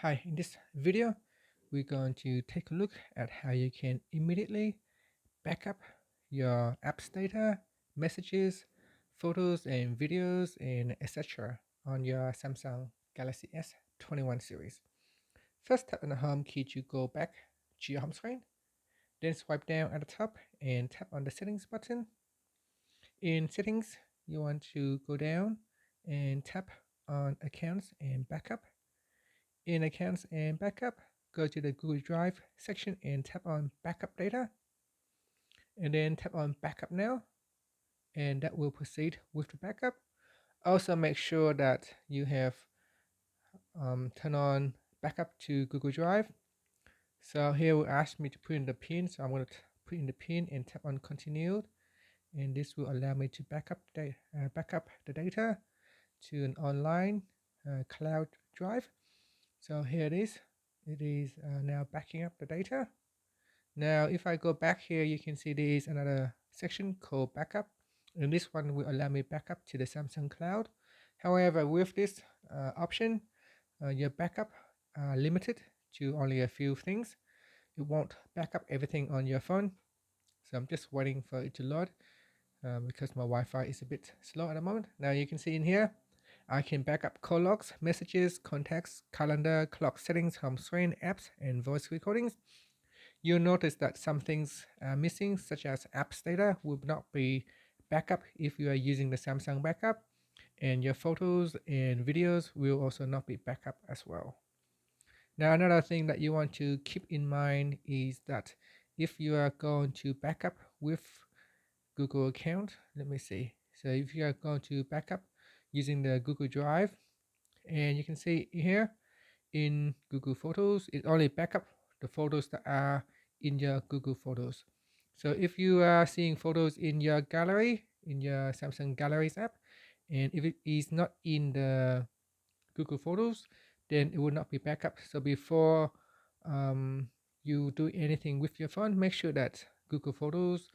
Hi, in this video, we're going to take a look at how you can immediately backup your apps data, messages, photos and videos, and etc. on your Samsung Galaxy S21 series. First, tap on the home key to go back to your home screen. Then swipe down at the top and tap on the settings button. In settings, you want to go down and tap on accounts and backup. In accounts and backup, go to the Google Drive section and tap on backup data, and then tap on backup now, and that will proceed with the backup. Also make sure that you have turned on backup to Google Drive. So here will ask me to put in the pin, so I'm going to put in the pin and tap on continue, and this will allow me to backup the data to an online cloud drive. So here it is. It is now backing up the data. Now, if I go back here, you can see there is another section called backup. And this one will allow me backup to the Samsung cloud. However, with this option, your backup are limited to only a few things. It won't backup everything on your phone. So I'm just waiting for it to load because my Wi-Fi is a bit slow at the moment. Now you can see in here, I can backup call logs, messages, contacts, calendar, clock settings, home screen, apps, and voice recordings. You'll notice that some things are missing, such as apps data will not be backup if you are using the Samsung backup, and your photos and videos will also not be backup as well. Now, another thing that you want to keep in mind is that if you are going to backup with Google account, let me see. So if you are going to backup using the Google Drive, and you can see here in Google Photos, it only backup the photos that are in your Google Photos. So if you are seeing photos in your gallery, in your Samsung Galleries app, and if it is not in the Google Photos, then it will not be backup. So before you do anything with your phone, make sure that Google Photos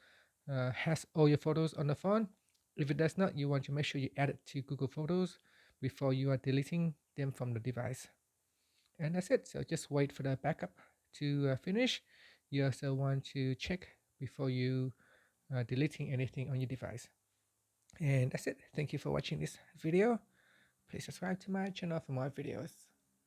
has all your photos on the phone. If it does not, you want to make sure you add it to Google Photos before you are deleting them from the device. And that's it. So just wait for the backup to finish. You also want to check before you deleting anything on your device. And that's it. Thank you for watching this video. Please subscribe to my channel for more videos.